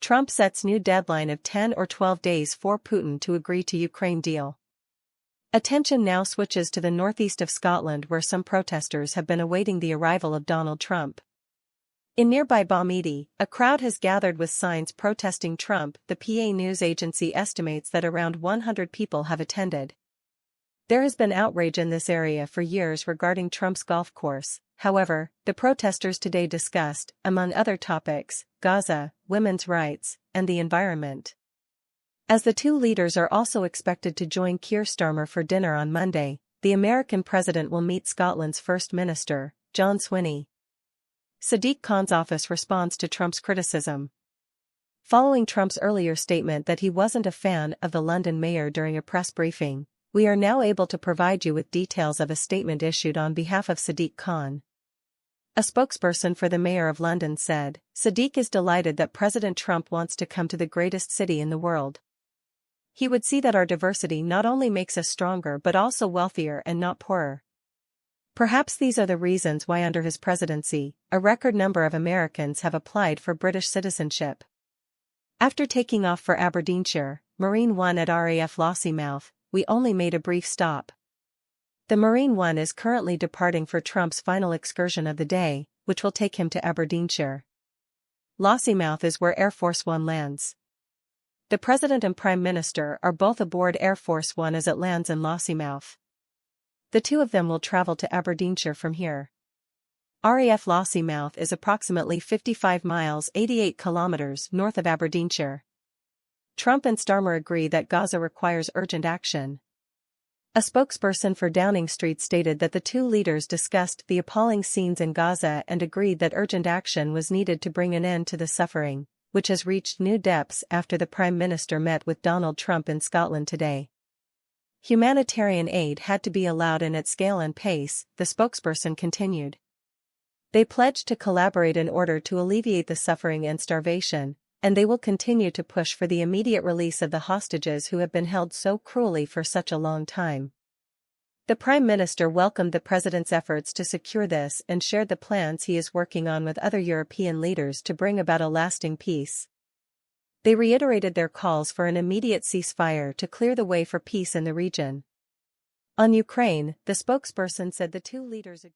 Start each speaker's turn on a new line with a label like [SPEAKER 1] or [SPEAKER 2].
[SPEAKER 1] Trump sets new deadline of 10 or 12 days for Putin to agree to Ukraine deal. Attention now switches to the northeast of Scotland, where some protesters have been awaiting the arrival of Donald Trump. In nearby Balmeedy, a crowd has gathered with signs protesting Trump. The PA news agency estimates that around 100 people have attended. There has been outrage in this area for years regarding Trump's golf course. However, the protesters today discussed, among other topics, Gaza, women's rights, and the environment. As the two leaders are also expected to join Keir Starmer for dinner on Monday, the American president will meet Scotland's First Minister, John Swinney. Sadiq Khan's office responds to Trump's criticism. Following Trump's earlier statement that he wasn't a fan of the London mayor during a press briefing, we are now able to provide you with details of a statement issued on behalf of Sadiq Khan. A spokesperson for the mayor of London said, "Sadiq is delighted that President Trump wants to come to the greatest city in the world. He would see that our diversity not only makes us stronger but also wealthier and not poorer. Perhaps these are the reasons why under his presidency, a record number of Americans have applied for British citizenship." After taking off for Aberdeenshire, Marine One at RAF Lossiemouth, we only made a brief stop. The Marine One is currently departing for Trump's final excursion of the day, which will take him to Aberdeenshire. Lossiemouth is where Air Force One lands. The President and Prime Minister are both aboard Air Force One as it lands in Lossiemouth. The two of them will travel to Aberdeenshire from here. RAF Lossiemouth is approximately 55 miles 88 kilometers north of Aberdeenshire. Trump and Starmer agree that Gaza requires urgent action. A spokesperson for Downing Street stated that the two leaders discussed the appalling scenes in Gaza and agreed that urgent action was needed to bring an end to the suffering, which has reached new depths after the Prime Minister met with Donald Trump in Scotland today. Humanitarian aid had to be allowed in at scale and pace, the spokesperson continued. They pledged to collaborate in order to alleviate the suffering and starvation, and they will continue to push for the immediate release of the hostages who have been held so cruelly for such a long time. The Prime Minister welcomed the President's efforts to secure this and shared the plans he is working on with other European leaders to bring about a lasting peace. They reiterated their calls for an immediate ceasefire to clear the way for peace in the region. On Ukraine, the spokesperson said the two leaders agreed.